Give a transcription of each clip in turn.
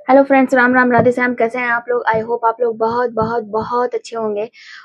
Hello friends, Ram Ram, Radhe Shyam. कैसे हैं आप लोग? आई होप आप लोग बहुत बहुत बहुत अच्छे होंगे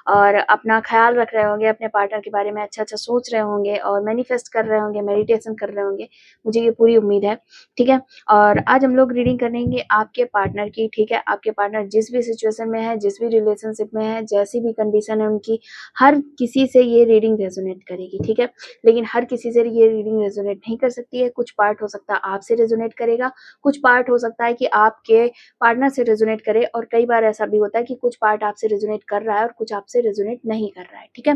और अपना ख्याल रख रहे होंगे, अपने पार्टनर के बारे में अच्छा अच्छा सोच रहे होंगे और मैनिफेस्ट कर रहे होंगे, मेडिटेशन कर रहे होंगे। मुझे ये पूरी उम्मीद है। ठीक है। और आज हम लोग रीडिंग करेंगे आपके पार्टनर की। ठीक है। आपके पार्टनर जिस भी सिचुएशन में है, जिस भी रिलेशनशिप में है, जैसी भी कंडीशन है उनकी, हर किसी से ये रीडिंग रेजोनेट करेगी। ठीक है। लेकिन हर किसी से ये रीडिंग रेजोनेट नहीं कर सकती है। कुछ पार्ट हो सकता है आपसे रेजोनेट करेगा, कुछ पार्ट हो सकता है कि आपके पार्टनर से रेजोनेट करे, और कई बार ऐसा भी होता है कि कुछ पार्ट आपसे रेजोनेट कर रहा है और कुछ आपसे रेजोनेट नहीं कर रहा है। ठीक है।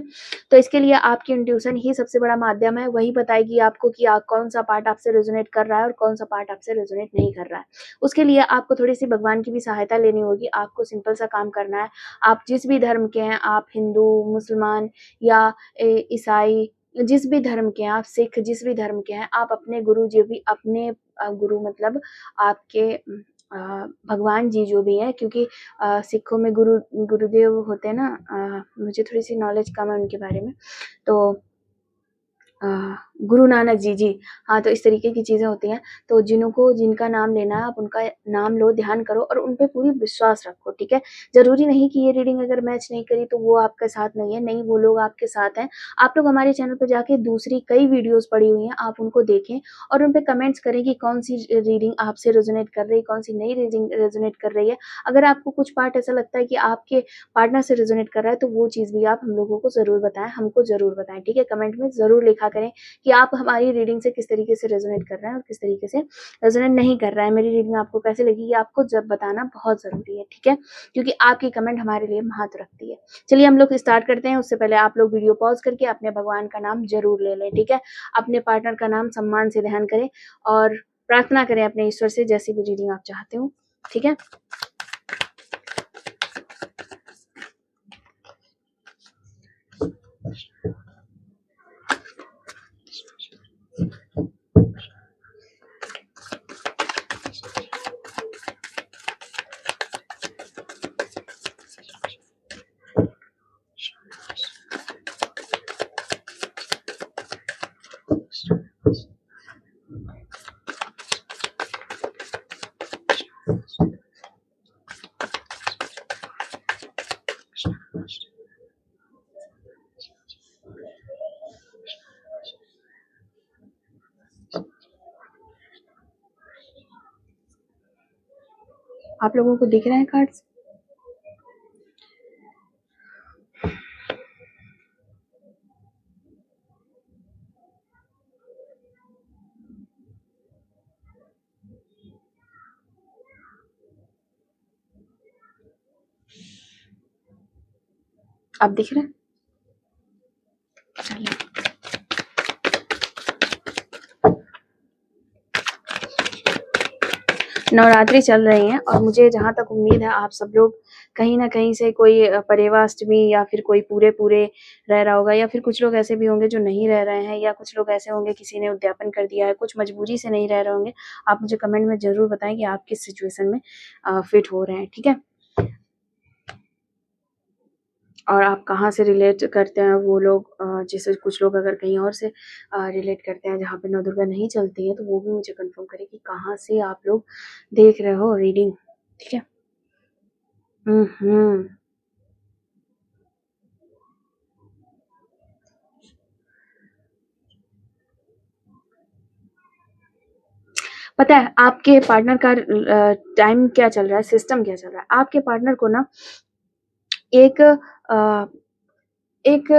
तो इसके लिए आपकी इंट्यूशन ही सबसे बड़ा माध्यम है। वही बताएगी आपको कि कौन सा पार्ट आपसे रेजोनेट कर रहा है और कौन सा पार्ट आपसे रेजोनेट नहीं कर रहा है। उसके लिए आपको थोड़ी सी भगवान की भी सहायता लेनी होगी। आपको सिंपल सा काम करना है। आप जिस भी धर्म के हैं, आप हिंदू, मुसलमान या ईसाई, जिस भी धर्म के हैं, आप सिख, जिस भी धर्म के हैं, आप अपने गुरु जो भी, अपने गुरु मतलब आपके भगवान जी जो भी है, क्योंकि सिखों में गुरुदेव होते हैं ना। मुझे थोड़ी सी नॉलेज कम है उनके बारे में। तो गुरु नानक जी जी। हाँ, तो इस तरीके की चीजें होती हैं। तो जिनका नाम लेना है, आप उनका नाम लो, ध्यान करो और उन पे पूरी विश्वास रखो। ठीक है। जरूरी नहीं कि ये रीडिंग अगर मैच नहीं करी तो वो आपके साथ नहीं है। नहीं, वो लोग आपके साथ हैं। आप लोग हमारे चैनल पर जाके दूसरी कई वीडियोस पड़ी हुई हैं, आप उनको देखें और उन पे कमेंट्स करें कि कौन सी रीडिंग आपसे रेजोनेट कर रही है, कौन सी नई रीडिंग रेजोनेट कर रही है। अगर आपको कुछ पार्ट ऐसा लगता है कि आपके पार्टनर से रेजोनेट कर रहा है, तो वो चीज भी आप हम लोगों को जरूर बताएं, हमको जरूर बताएं। ठीक है। कमेंट में जरूर लिखा करें कि आप हमारी रीडिंग से किस तरीके से रेजोनेट कर रहे हैं और किस तरीके से रेजोनेट नहीं कर रहा है। मेरी रीडिंग आपको कैसे लगी, ये आपको जब बताना बहुत जरूरी है। ठीक है। क्योंकि आपकी कमेंट हमारे लिए महत्व रखती है। चलिए हम लोग स्टार्ट करते हैं। उससे पहले आप लोग वीडियो पॉज करके अपने भगवान का नाम जरूर ले लें। ठीक है। अपने पार्टनर का नाम सम्मान से ध्यान करें और प्रार्थना करें अपने ईश्वर से, जैसी भी रीडिंग आप चाहते हो। ठीक है। आप लोगों को दिख रहे हैं कार्ड्स? आप दिख रहे हैं? चलिए। नवरात्रि चल रही हैं और मुझे जहाँ तक उम्मीद है आप सब लोग कहीं ना कहीं से कोई परेवाष्टमी या फिर कोई पूरे पूरे रह रहा होगा, या फिर कुछ लोग ऐसे भी होंगे जो नहीं रह रहे हैं, या कुछ लोग ऐसे होंगे किसी ने उद्यापन कर दिया है, कुछ मजबूरी से नहीं रह रहे होंगे। आप मुझे कमेंट में जरूर बताएं कि आप किस सिचुएशन में फिट हो रहे हैं। ठीक है। और आप कहाँ से रिलेट करते हैं वो लोग, जैसे कुछ लोग अगर कहीं और से रिलेट करते हैं जहाँ पे नौ दुर्गा नहीं चलती है, तो वो भी मुझे कंफर्म करें कि कहाँ से आप लोग देख रहे हो रीडिंग। ठीक है। हम्म। पता है आपके पार्टनर का टाइम क्या चल रहा है, सिस्टम क्या चल रहा है। आपके पार्टनर को ना एक एक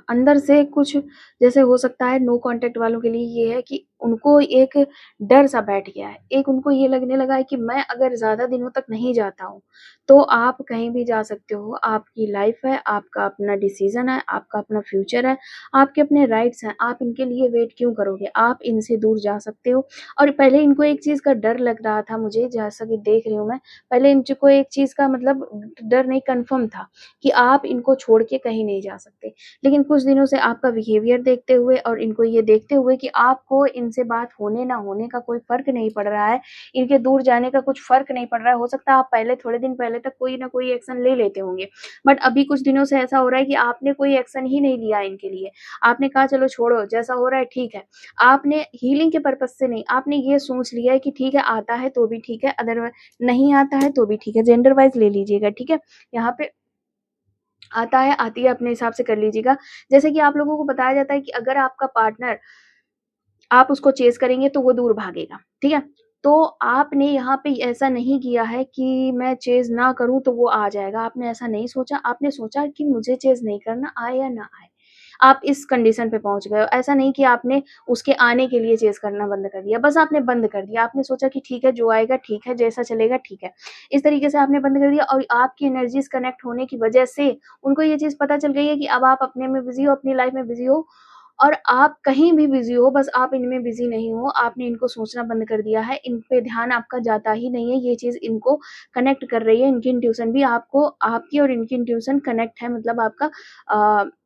अंदर से कुछ, जैसे हो सकता है नो कांटेक्ट वालों के लिए ये है कि उनको एक डर सा बैठ गया है। एक उनको ये लगने लगा है कि मैं अगर ज्यादा दिनों तक नहीं जाता हूँ तो आप कहीं भी जा सकते हो, आपकी लाइफ है, आपका अपना डिसीजन है, आपका अपना फ्यूचर है, आपके अपने राइट्स हैं, आप इनके लिए वेट क्यों करोगे, आप इनसे दूर जा सकते हो। और पहले इनको एक चीज का डर लग रहा था, मुझे जैसा कि देख रही हूँ मैं, पहले इनको एक चीज का मतलब डर नहीं, कंफर्म था कि आप इनको छोड़ के कहीं नहीं जा सकते। लेकिन कुछ दिनों से आपका बिहेवियर देखते हुए और इनको ये देखते हुए कि आपको इनसे बात होने ना होने का कोई फ़र्क नहीं पड़ रहा है, इनके दूर जाने का कुछ फ़र्क नहीं पड़ रहा है। हो सकता है आप पहले थोड़े दिन पहले तक कोई ना कोई एक्शन ले लेते होंगे, बट अभी कुछ दिनों से ऐसा हो रहा है कि आपने कोई एक्शन ही नहीं लिया इनके लिए। आपने कहा चलो छोड़ो, जैसा हो रहा है ठीक है। आपने हीलिंग के पर्पज़ से नहीं, आपने ये सोच लिया है कि ठीक है आता है तो भी ठीक है, अदरवाइज़ नहीं आता है तो भी ठीक है, जेंडर वाइज़ ले लीजिएगा, ठीक है? यहाँ पे आता है, आती है, अपने हिसाब से कर लीजिएगा। जैसे कि आप लोगों को बताया जाता है कि अगर आपका पार्टनर, आप उसको चेज़ करेंगे तो वो दूर भागेगा, ठीक है? तो आपने यहाँ पे ऐसा नहीं किया है कि मैं चेज़ ना करूँ तो वो आ जाएगा, आपने ऐसा नहीं सोचा, आपने सोचा कि मुझे चेज़ नहीं करना, आए या ना आए। आप इस कंडीशन पे पहुँच गए हो। ऐसा नहीं कि आपने उसके आने के लिए चेज़ करना बंद कर दिया, बस आपने बंद कर दिया। आपने सोचा कि ठीक है, जो आएगा ठीक है, जैसा चलेगा ठीक है। इस तरीके से आपने बंद कर दिया और आपकी एनर्जीज़ कनेक्ट होने की वजह से उनको ये चीज़ पता चल गई है कि अब आप अपने में बिज़ी हो, अपनी लाइफ़ में बिज़ी हो और आप कहीं भी बिज़ी हो, बस आप इनमें बिज़ी नहीं हो। आपने इनको सोचना बंद कर दिया है, इन पे ध्यान आपका जाता ही नहीं है। ये चीज़ इनको कनेक्ट कर रही है, इनकी इंट्यूशन भी आपको, आपकी और इनकी इंट्यूशन कनेक्ट है, मतलब आपका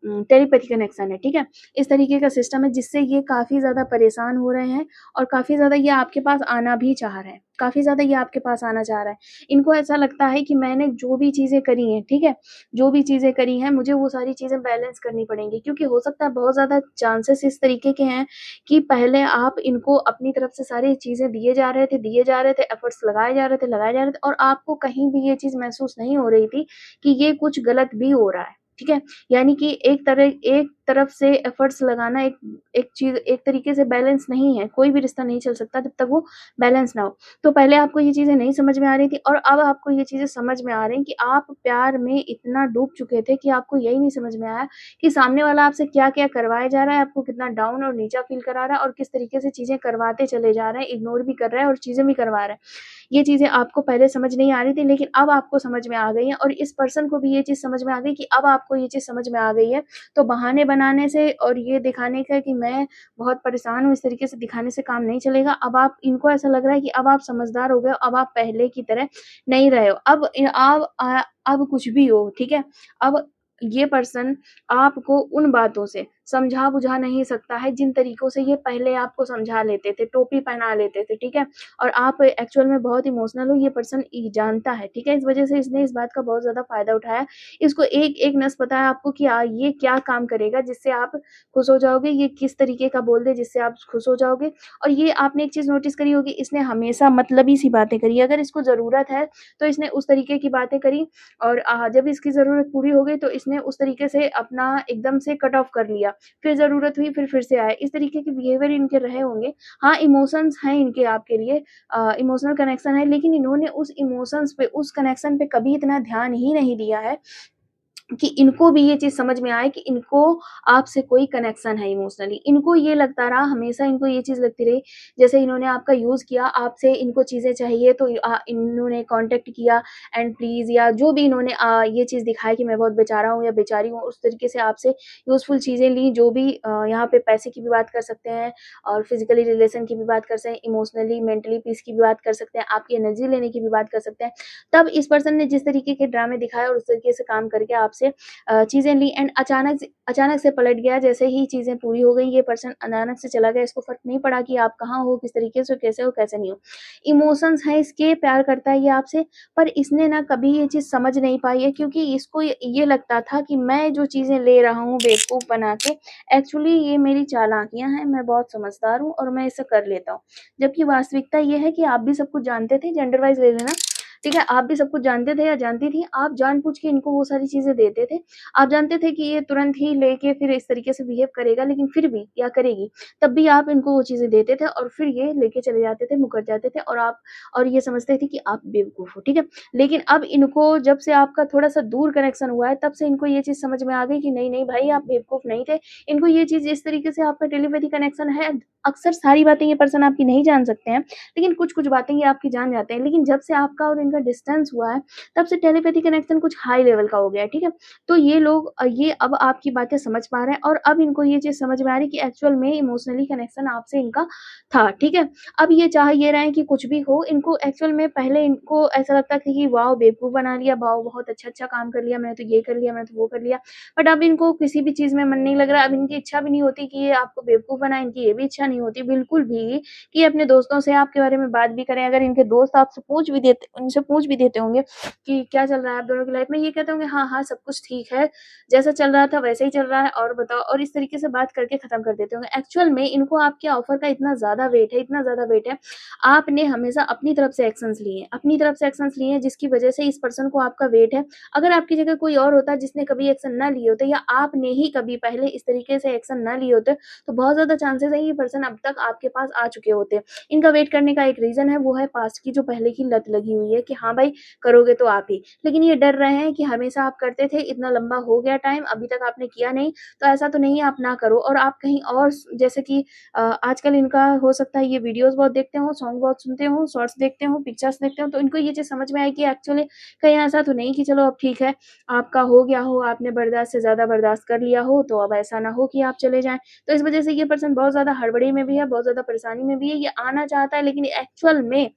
टेलीपैथी कनेक्शन है, ठीक है? इस तरीके का सिस्टम है जिससे ये काफ़ी ज़्यादा परेशान हो रहे हैं और काफ़ी ज़्यादा ये आपके पास आना भी चाह रहे हैं, काफ़ी ज़्यादा ये आपके पास आना चाह रहा है। इनको ऐसा लगता है कि मैंने जो भी चीज़ें करी हैं, ठीक है? जो भी चीज़ें करी हैं, मुझे वो सारी चीज़ें बैलेंस करनी पड़ेंगी क्योंकि हो सकता है बहुत ज़्यादा चांसेस इस तरीके के हैं कि पहले आप इनको अपनी तरफ से सारी चीज़ें दिए जा रहे थे, एफर्ट्स लगाए जा रहे थे और आपको कहीं भी ये चीज़ महसूस नहीं हो रही थी कि ये कुछ गलत भी हो रहा है, ठीक है? यानी कि एक तरफ से एफर्ट्स लगाना एक चीज़ एक तरीके से बैलेंस नहीं है, कोई भी रिश्ता नहीं चल सकता जब तक वो बैलेंस ना हो। तो पहले आपको ये चीज़ें नहीं समझ में आ रही थी और अब आपको ये चीज़ें समझ में आ रही हैं कि आप प्यार में इतना डूब चुके थे कि आपको यही नहीं समझ में आया कि सामने वाला आपसे क्या-क्या करवाए जा रहा है, आपको कितना डाउन और नीचा फ़ील करा रहा है और किस तरीके से चीज़ें करवाते चले जा रहे हैं, इग्नोर भी कर रहा है और चीज़ें भी करवा रहा है। ये चीज़ें आपको पहले समझ नहीं आ रही थी लेकिन अब आपको समझ में आ गई हैं और इस पर्सन को भी ये चीज़ समझ में आ गई कि अब आपको ये चीज़ समझ में आ गई है। तो बहाने बनाने से और ये दिखाने का कि मैं बहुत परेशान हूँ, इस तरीके से दिखाने से काम नहीं चलेगा। अब आप इनको ऐसा लग रहा है कि अब आप समझदार हो गए हो, अब आप पहले की तरह नहीं रहे हो। अब कुछ भी हो, ठीक है? अब ये पर्सन आपको उन बातों से समझा-बुझा नहीं सकता है जिन तरीकों से ये पहले आपको समझा लेते थे, टोपी पहना लेते थे, ठीक है? और आप एक्चुअल में बहुत इमोशनल हो, ये पर्सन जानता है, ठीक है? इस वज़ह से इसने इस बात का बहुत ज़्यादा फ़ायदा उठाया। इसको एक-एक नस पता है आपको कि ये क्या काम करेगा जिससे आप खुश हो जाओगे, ये किस तरीके का बोल दे जिससे आप खुश हो जाओगे। और ये आपने एक चीज़ नोटिस करी होगी, इसने हमेशा मतलबी सी बातें करी। अगर इसको ज़रूरत है, तो इसने उस तरीके की बातें करी और जब इसकी ज़रूरत पूरी हो गई, तो इसने उस तरीके से अपना एकदम से कट ऑफ कर लिया। फिर ज़रूरत हुई, फिर से आए। इस तरीके के बिहेवियर इनके रहे होंगे। हाँ, इमोशंस हैं इनके आपके लिए, इमोशनल कनेक्शन है, लेकिन इन्होंने उस इमोशंस पे, उस कनेक्शन पे कभी इतना ध्यान ही नहीं दिया है कि इनको भी ये चीज़ समझ में आए कि इनको आपसे कोई कनेक्शन है इमोशनली। इनको ये लगता रहा, हमेशा इनको ये चीज़ लगती रही, जैसे इन्होंने आपका यूज़ किया, आपसे इनको चीज़ें चाहिए तो इन्होंने कॉन्टैक्ट किया एंड प्लीज़ या जो भी इन्होंने ये चीज़ दिखाई कि मैं बहुत बेचारा हूँ या बेचारी हूँ, उस तरीके से आपसे यूज़फुल चीज़ें ली, जो भी यहाँ पे पैसे की भी बात कर सकते हैं और फिज़िकली रिलेशन की भी बात कर सकते हैं, इमोशनली, मेंटली पीस की भी बात कर सकते हैं, आपकी एनर्जी लेने की भी बात कर सकते हैं। तब इस पर्सन ने जिस तरीके के ड्रामे दिखाए और उस तरीके से काम करके आपसे चीज़ें ली एंड अचानक से पलट गया। जैसे ही चीज़ें पूरी हो गई, ये पर्सन अचानक से चला गया। इसको फ़र्क नहीं पड़ा कि आप कहाँ हो, किस तरीके से हो, कैसे नहीं हो। इमोशंस हैं इसके, प्यार करता है ये आपसे, पर इसने ना कभी ये चीज़ समझ नहीं पाई है क्योंकि इसको ये लगता था कि मैं जो चीज़ें ले रहा हूँ बेवकूफ़ बना के, एक्चुअली ये मेरी चालाकियाँ हैं, मैं बहुत समझदार हूँ और मैं इसे कर लेता हूँ। जबकि वास्तविकता ये है कि आप भी सब कुछ जानते थे, जेंडर वाइज़ ले लेना, ठीक है? आप भी सब कुछ जानते थे या जानती थी, आप जानबूझ के इनको वो सारी चीज़ें देते थे। आप जानते थे कि ये तुरंत ही लेके फिर इस तरीके से बिहेव करेगा, लेकिन फिर भी या करेगी, तब भी आप इनको वो चीज़ें देते थे और फिर ये लेके चले जाते थे, मुकर जाते थे और ये समझते थे कि आप बेवकूफ़ हो, ठीक है? लेकिन अब इनको जब से आपका थोड़ा-सा दूर कनेक्शन हुआ है, तब से इनको ये चीज़ समझ में आ गई कि नहीं, नहीं भाई आप बेवकूफ़ नहीं थे। इनको ये चीज़ इस तरीके से आपका टेलीपैथी कनेक्शन है, अक्सर सारी बातें ये पर्सन आपकी नहीं जान सकते हैं, लेकिन कुछ-कुछ बातें ये आपकी जान जाते हैं। लेकिन जब से आपका और इनका डिस्टेंस हुआ है, तब से टेलीपैथी कनेक्शन कुछ हाई लेवल का हो गया है, ठीक है? तो ये लोग ये अब आपकी बातें समझ पा रहे हैं और अब इनको ये चीज़ समझ में आ रही है कि एक्चुअल में इमोशनली कनेक्शन आपसे इनका था, ठीक है? अब ये चाह ये रहे हैं कि कुछ भी हो, इनको एक्चुअल में पहले इनको ऐसा लगता था कि वाओ! बेवकूफ़ बना लिया, वाओ! बहुत अच्छा-अच्छा काम कर लिया, मैंने तो ये कर लिया, मैंने तो वो कर लिया। बट अब इनको किसी भी चीज़ में मन नहीं लग रहा, अब इनकी इच्छा भी नहीं होती कि ये आपको बेवकूफ़ बनाए, इनकी ये भी इच्छा नहीं होती बिल्कुल भी कि अपने दोस्तों से आपके बारे में बात भी करें। अगर इनके दोस्त आपसे उनसे पूछ भी देते होंगे कि क्या चल रहा है आप दोनों की लाइफ में, ये कहते होंगे हाँ, हाँ, सब कुछ ठीक है, जैसा चल रहा था वैसे ही चल रहा है और बताओ, और इस तरीके से बात करके खत्म कर देते होंगे। एक्चुअल में इनको आपके ऑफर का इतना ज़्यादा वेट है, इतना ज़्यादा वेट है, आपने हमेशा अपनी तरफ से एक्शंस लिए हैं, अपनी तरफ से एक्शंस लिए हैं जिसकी वजह से इस पर्सन को आपका वेट है। अगर आपकी जगह कोई और होता जिसने कभी एक्शन ना लिए होते या आपने ही कभी पहले इस तरीके से एक्शन ना लिए होते, तो बहुत ज़्यादा चांसेस है ये पर्सन अब तक आपके पास आ चुके होते। इनका वेट करने का एक रीज़न है, वो है पास्ट की जो पहले की लत लगी हुई है कि हाँ भाई, करोगे तो आप ही। लेकिन ये डर रहे हैं कि हमेशा आप करते थे, इतना लंबा हो गया टाइम, अभी तक आपने किया नहीं, तो ऐसा तो नहीं है आप ना करो और आप कहीं और जैसे कि आजकल इनका हो सकता है ये वीडियोज़ बहुत देखते हों, सॉन्ग बहुत सुनते हों, शॉर्ट्स देखते हों, पिक्चर्स देखते हों, तो इनको ये चीज़ समझ में आई कि एक्चुअली कहीं ऐसा तो नहीं कि चलो अब ठीक है, आपका हो गया हो, आपने बर्दाश्त से ज़्यादा बर्दाश्त कर लिया हो, तो अब ऐसा ना हो कि आप चले जाएँ। तो इस वज़ह से ये पर्सन बहुत ज़्यादा हड़बड़ी में भी है, बहुत ज़्यादा परेशानी में भी है, ये आना चाहता है लेकिन एक्चुअल में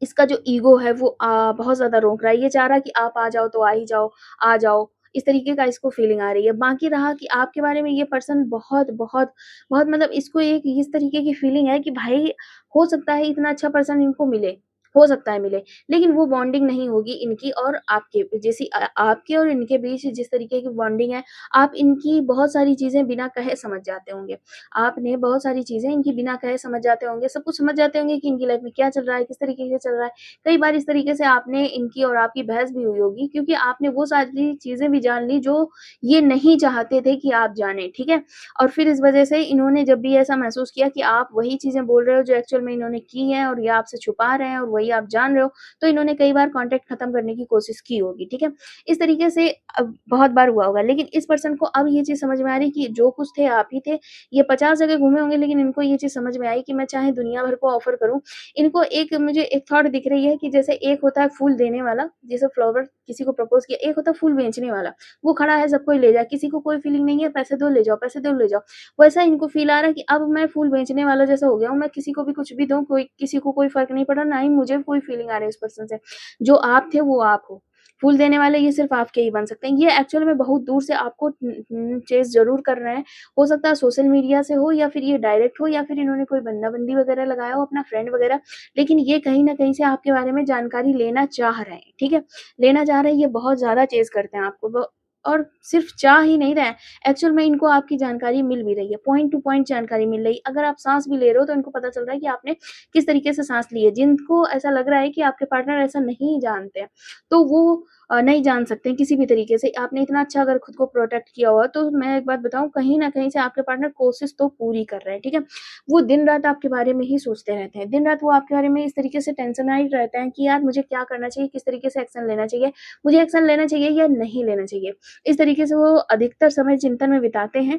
इसका जो ईगो है वो बहुत ज़्यादा रोक रहा है। ये चाह रहा है कि आप आ जाओ तो आ ही जाओ, आ जाओ। इस तरीके का इसको फीलिंग आ रही है। बाकी रहा कि आपके बारे में ये पर्सन बहुत, बहुत, बहुत मतलब इसको एक इस तरीके की फीलिंग है कि भाई हो सकता है इतना अच्छा पर्सन इनको मिले, हो सकता है मिले, लेकिन वो बॉन्डिंग नहीं होगी इनकी और आपके जैसी आपके और इनके बीच जिस तरीके की बॉन्डिंग है, आप इनकी बहुत सारी चीज़ें बिना कहे समझ जाते होंगे। आपने बहुत सारी चीज़ें इनकी बिना कहे समझ जाते होंगे, सब कुछ समझ जाते होंगे कि इनकी लाइफ में क्या चल रहा है, किस तरीके से चल रहा है। कई बार इस तरीके से आपने इनकी और आपकी बहस भी हुई होगी क्योंकि आपने वो सारी चीज़ें भी जान ली जो ये नहीं चाहते थे कि आप जानें, ठीक है? और फिर इस वज़ह से इन्होंने जब भी ऐसा महसूस किया कि आप वही चीज़ें बोल रहे हो जो एक्चुअल में इन्होंने की हैं और ये आपसे छुपा रहे हैं और वही आप जान रहे हो, तो इन्होंने कई बार कॉन्टैक्ट खत्म करने की कोशिश की होगी, ठीक है? इस तरीके से अब बहुत बार हुआ होगा, लेकिन इस पर्सन को अब ये चीज़ समझ में आ रही है कि जो कुछ थे आप ही थे। ये 50 जगह घूमे होंगे लेकिन इनको ये चीज़ समझ में आई कि मैं चाहे दुनिया भर को ऑफ़र करूँ, इनको एक मुझे एक थॉट दिख रही है कि जैसे एक होता है फूल देने वाला, जैसे फ्लावर किसी को प्रपोज़ किया, एक होता है फूल बेचने वाला, वो खड़ा है सबको ही ले जाए, किसी को कोई फीलिंग नहीं है, पैसे दो ले जाओ, पैसे दो ले जाओ। वैसा इनको फ़ील आ रहा है कि अब मैं फूल बेचने वाला जैसा हो गया हूँ, मैं किसी को भी कुछ भी दूँ, कोई किसी को कोई फ़र्क नहीं पड़ रहा, ना ही मुझे कोई फीलिंग आ रही है उस पर्सन से। जो आप थे वो आप हो। फूल देने वाले ये सिर्फ़ आपके ही बन सकते हैं। ये एक्चुअल में बहुत दूर से आपको चेज़ ज़रूर कर रहे हैं। हो सकता है सोशल मीडिया से हो या फिर ये डायरेक्ट हो या फिर इन्होंने कोई बंदा-बंदी वगैरह लगाया हो, अपना फ्रेंड वगैरह। लेकिन ये कहीं न कहीं से आपके बारे में जानकारी लेना चाह रहे हैं, ठीक है? लेना चाह रहे हैं, ये बहुत ज़्यादा चेज़ करते हैं आपको ब और सिर्फ़ चाह ही नहीं रहे हैं, एक्चुअल में इनको आपकी जानकारी मिल भी रही है, पॉइंट टू पॉइंट जानकारी मिल रही है। अगर आप साँस भी ले रहे हो तो इनको पता चल रहा है कि आपने किस तरीके से साँस ली है। जिनको ऐसा लग रहा है कि आपके पार्टनर ऐसा नहीं जानते हैं, तो वो नहीं जान सकते हैं किसी भी तरीके से। आपने इतना अच्छा अगर खुद को प्रोटेक्ट किया हुआ, तो मैं एक बात बताऊँ, कहीं न कहीं से आपके पार्टनर कोशिश तो पूरी कर रहे हैं, ठीक है? वो दिन-रात आपके बारे में ही सोचते रहते हैं। दिन-रात वो आपके बारे में इस तरीके से टेंशनाइड रहते हैं कि यार मुझे क्या करना चाहिए, किस तरीके से एक्शन लेना चाहिए, मुझे एक्शन लेना चाहिए या नहीं लेना चाहिए। इस तरीके से वो अधिकतर समय चिंतन में बिताते हैं,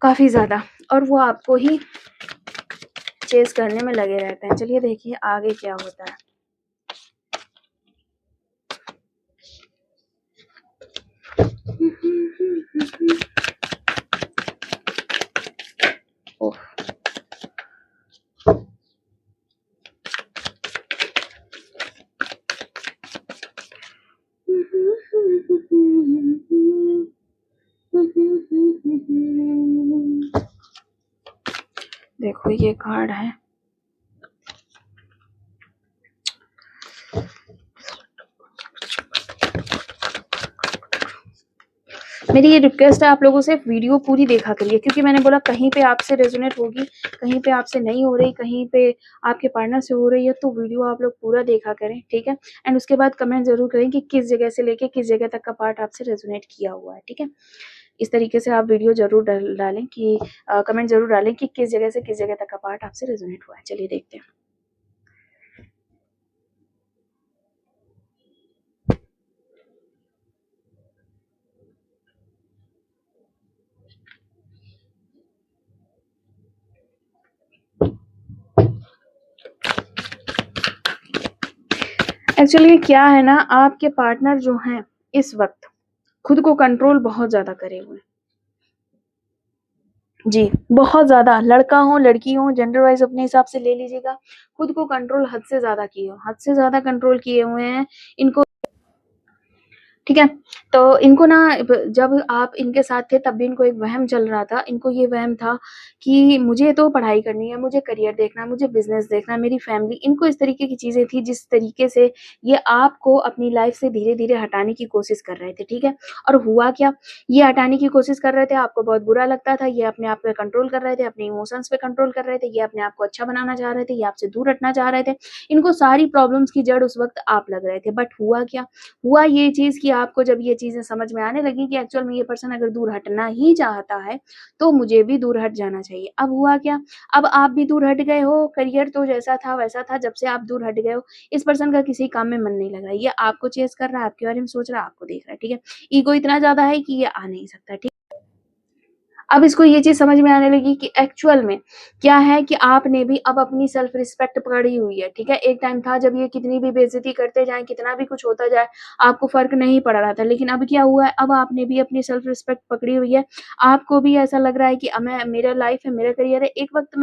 काफ़ी ज़्यादा, और वो आपको ही चेज़ करने में लगे रहते हैं। चलिए देखिए आगे क्या होता है। ओह! देखो ये कार्ड है। मेरी ये रिक्वेस्ट है आप लोगों से, वीडियो पूरी देखा करिए क्योंकि मैंने बोला कहीं पे आपसे रेजोनेट होगी, कहीं पे आपसे नहीं हो रही, कहीं पे आपके पार्टनर से हो रही है, तो वीडियो आप लोग पूरा देखा करें, ठीक है? एंड उसके बाद कमेंट ज़रूर करें कि किस जगह से लेके किस जगह तक का पार्ट आपसे रेजोनेट किया हुआ है, ठीक है? इस तरीके से आप वीडियो ज़रूर डालें कि कमेंट ज़रूर डालें कि किस जगह से किस जगह तक का पार्ट आपसे रेजोनेट हुआ है। चलिए देखते हैं। एक्चुअली क्या है ना, आपके पार्टनर जो हैं इस वक़्त खुद को कंट्रोल बहुत ज़्यादा करे हुए हैं। जी, बहुत ज़्यादा, लड़का हो, लड़की हो, जेंडर वाइज़ अपने हिसाब से ले लीजिएगा। खुद को कंट्रोल हद से ज़्यादा किए हो, हद से ज़्यादा कंट्रोल किए हुए हैं। इनको ठीक है? तो इनको ना जब आप इनके साथ थे तब भी इनको एक वहम चल रहा था। इनको ये वहम था कि मुझे तो पढ़ाई करनी है, मुझे करियर देखना है, मुझे बिज़नेस देखना है, मेरी फैमिली, इनको इस तरीके की चीज़ें थी जिस तरीके से ये आपको अपनी लाइफ़ से धीरे-धीरे हटाने की कोशिश कर रहे थे, ठीक है? और हुआ क्या? ये हटाने की कोशिश कर रहे थे, आपको बहुत बुरा लगता था, ये अपने आप पे कंट्रोल कर रहे थे, अपने इमोशंस पे कंट्रोल कर रहे थे, ये अपने आप को अच्छा बनाना चाह रहे थे, ये आपसे दूर हटना चाह रहे थे। इनको सारी प्रॉब्लम्स की जड़ उस वक़्त आप लग रहे थे। बट हुआ क्या? हुआ ये चीज़ कि आपको जब ये चीज़ें समझ में आने लगी कि एक्चुअल में ये पर्सन अगर दूर हटना ही चाहता है, तो मुझे भी दूर हट जाना चाहिए। अब हुआ क्या? अब आप भी दूर हट गए हो, करियर तो जैसा था वैसा था, जब से आप दूर हट गए हो, इस पर्सन का किसी काम में मन नहीं लग रहा है। ये आपको चेज़ कर रहा है, आपके बारे में सोच रहा है, आपको देख रहा है, ठीक है? ईगो इतना ज़्यादा है कि ये आ नहीं सकता, ठीक। अब इसको ये चीज़ समझ में आने लगी कि एक्चुअल में क्या है कि आपने भी अब अपनी सेल्फ रिस्पेक्ट पकड़ी हुई है, ठीक है? एक टाइम था जब ये कितनी भी बेइज़्ज़ती करते जाएँ, कितना भी कुछ होता जाए, आपको फ़र्क नहीं पड़ रहा था। लेकिन अब क्या हुआ है, अब आपने भी अपनी सेल्फ रिस्पेक्ट पकड़ी हुई है। आपको भी ऐसा लग रहा है कि मैं, मेरा लाइफ़ है, मेरा करियर है। एक वक़्त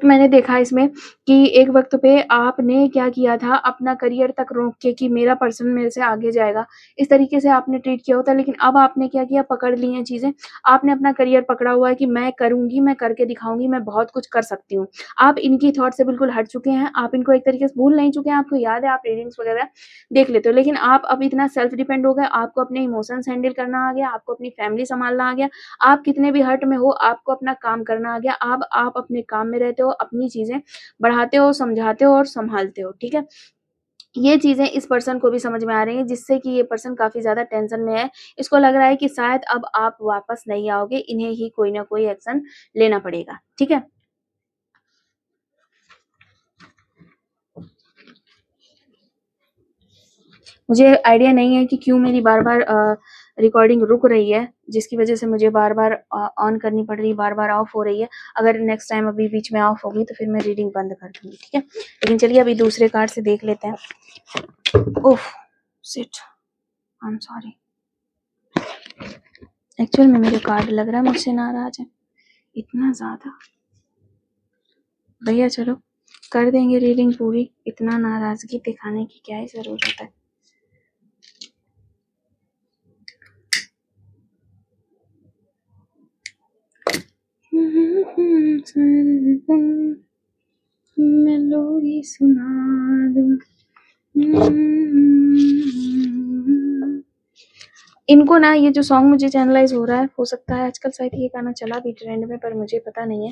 मैंने देखा इसमें कि एक वक़्त पे आपने क्या किया था, अपना करियर तक रोक के कि मेरा पर्सन मेरे से आगे जाएगा, इस तरीके से आपने ट्रीट किया होता। लेकिन अब आपने क्या किया, पकड़ ली हैं चीज़ें। आपने अपना करियर पकड़ा हुआ है कि मैं करूँगी, मैं करके दिखाऊँगी, मैं बहुत कुछ कर सकती हूँ। आप इनकी थॉट से बिल्कुल हट चुके हैं, आप इनको एक तरीके से भूल नहीं चुके हैं, आपको याद है, आप रीडिंग्स वग़ैरह देख लेते हो। लेकिन आप अब इतना सेल्फ डिपेंड हो गए, आपको अपने इमोशंस हैंडल करना आ गया, आपको अपनी फैमिली सँभालना आ गया। आप कितने भी हर्ट में हो, आपको अपना काम करना आ गया। अब आप अपने काम में रहते हो, अपनी चीज़ें बढ़ाते हो, समझाते हो और सँभालते हो, ठीक है? ये चीज़ें इस पर्सन को भी समझ में आ रही हैं, जिससे कि ये पर्सन काफ़ी ज़्यादा टेंशन में है। इसको लग रहा है कि शायद अब आप वापस नहीं आओगे, इन्हें ही कोई न कोई एक्शन लेना पड़ेगा, ठीक है? मुझे आइडिया नहीं है कि क्यों मेरी बार-बार रिकॉर्डिंग रुक रही है, जिसकी वज़ह से मुझे बार-बार ऑन करनी पड़ रही है, बार-बार ऑफ हो रही है। अगर नेक्स्ट टाइम अभी बीच में ऑफ होगी तो फिर मैं रीडिंग बंद कर दूँगी, ठीक है? लेकिन चलिए अभी दूसरे कार्ड से देख लेते हैं। Oh! Shit! I am sorry. Actual में मेरे कार्ड लग रहा है मुझसे नाराज़ हैं, इतना ज़्यादा। भैया चलो, कर देंगे रीडिंग पूरी, इतना नाराज़गी दिखाने की क्या ही ज़रूरत है। मेलोडी सुना दूँ। इनको ना ये जो सॉन्ग मुझे चैनलाइज़ हो रहा है, हो सकता है आजकल शायद ये गाना चला भी ट्रेंड में, पर मुझे पता नहीं है,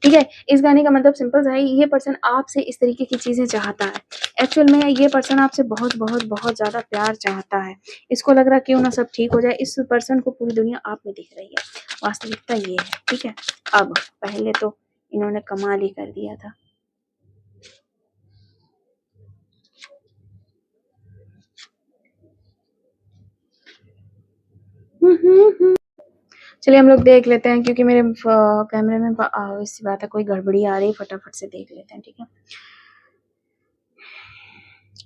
ठीक है? इस गाने का मतलब सिंपल सा है, ये पर्सन आपसे इस तरीके की चीज़ें चाहता है। एक्चुअल में ये पर्सन आपसे बहुत ज़्यादा प्यार चाहता है। इसको लग रहा है क्यों ना सब ठीक हो जाए, इस पर्सन को पूरी दुनिया आप में दिख रही है। वास्तविकता ये है, ठीक है? अब पहले तो इन्होंने कमाल ही कर दिया था। चलिए हम लोग देख लेते हैं, क्योंकि मेरे कैमरे में ऑब्वियस सी बात है कोई गड़बड़ी आ रही है, फटाफट से देख लेते हैं, ठीक है?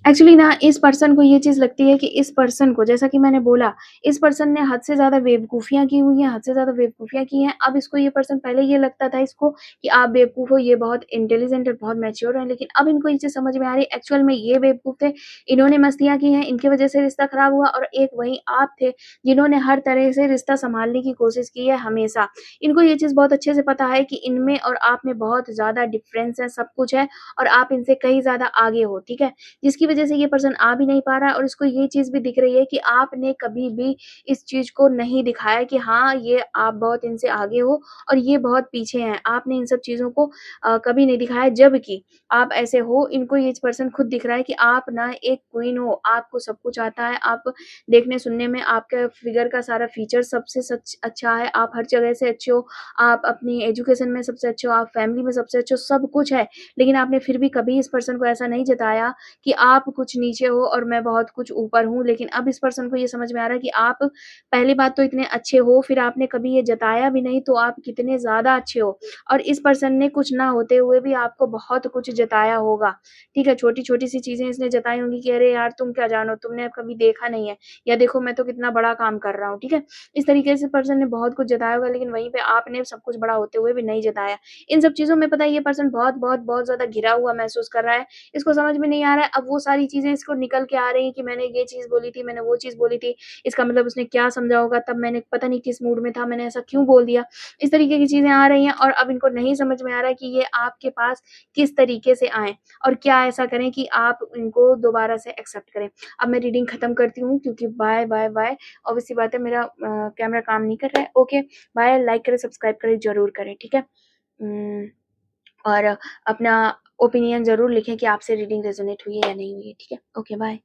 एक्चुअली ना इस पर्सन को ये चीज़ लगती है कि इस पर्सन को, जैसा कि मैंने बोला, इस पर्सन ने हद से ज़्यादा बेवकूफ़ियाँ की हुई हैं, हद से ज़्यादा बेवकूफ़ियाँ की हैं। अब इसको ये पर्सन, पहले ये लगता था इसको कि आप बेवकूफ़ हो, ये बहुत इंटेलिजेंट और बहुत मैच्योर हैं, लेकिन अब इनको ये चीज़ समझ में आ रही है एक्चुअल में ये बेवकूफ़ थे, इन्होंने मस्तियाँ की हैं, इनकी वज़ह से रिश्ता ख़राब हुआ, और एक वहीं आप थे, जिन्होंने हर तरह से रिश्ता सँभालने की कोशिश की है हमेशा। इनको ये चीज़ बहुत अच्छे से पता है कि इनमें और आप में बहुत ज़्यादा डिफ़रेंस है, सब कुछ है, और आप इनसे कहीं ज़्यादा आगे हो, ठीक है? जिसकी वजह से ये पर्सन आ भी नहीं पा रहा है, और इसको ये चीज़ भी दिख रही है कि आपने कभी भी इस चीज़ को नहीं दिखाया कि हाँ, ये आप बहुत इनसे आगे हो और ये बहुत पीछे हैं। आपने इन सब चीज़ों को कभी नहीं दिखाया, जबकि आप ऐसे हो, इनको ये पर्सन खुद दिख रहा है कि आप ना एक क्वीन हो, आपको सब कुछ आता है, आप देखने-सुनने में आपका फिगर का सारा फीचर सबसे सच अच्छा है, आप हर जगह से अच्छे हो, आप अपनी एजुकेशन में सबसे अच्छे हो, आप फैमिली में सबसे अच्छे हो, सब कुछ है। लेकिन आपने फिर भी कभी इस पर्सन को ऐसा नहीं जताया कि आप कुछ नीचे हो और मैं बहुत कुछ ऊपर हूँ। लेकिन अब इस पर्सन को ये समझ में आ रहा है कि आप पहली बात तो इतने अच्छे हो, फिर आपने कभी ये जताया भी नहीं, तो आप कितने ज़्यादा अच्छे हो। और इस पर्सन ने कुछ ना होते हुए भी आपको बहुत कुछ जताया होगा, ठीक है? छोटी-छोटी सी चीज़ें इसने जताई होंगी कि अरे यार तुम क्या जानो, तुमने कभी देखा नहीं है, या देखो मैं तो कितना बड़ा काम कर रहा हूँ, ठीक है? इस तरीके से पर्सन ने बहुत कुछ जताया होगा, लेकिन वहीं पे आपने सब कुछ बड़ा होते हुए भी नहीं जताया। इन सब चीज़ों में पता है ये पर्सन बहुत ज़्यादा घिरा हुआ महसूस कर रहा है। इसको समझ में नहीं आ रहा है, अब वो सारी सारी चीज़ें इसको निकल के आ रही हैं कि मैंने ये चीज़ बोली थी, मैंने वो चीज़ बोली थी, इसका मतलब उसने क्या समझा होगा, तब मैंने पता नहीं किस मूड में था, मैंने ऐसा क्यों बोल दिया। इस तरीके की चीज़ें आ रही हैं और अब इनको नहीं समझ में आ रहा है कि ये आपके पास किस तरीके से आएँ और क्या ऐसा करें कि आप इनको दोबारा से एक्सेप्ट करें। अब मैं रीडिंग ख़त्म करती हूँ क्योंकि बाय, बाय, बाय। ऑब्वियस सी बात है मेरा कैमरा काम नहीं कर रहा है। ओके, बाय, लाइक करें, सब्सक्राइब करें, ज़रूर करें, ठीक है? और अपना ओपिनियन ज़रूर लिखें कि आपसे रीडिंग रेज़ोनेट हुई है या नहीं हुई है, ठीक है? Okay, bye.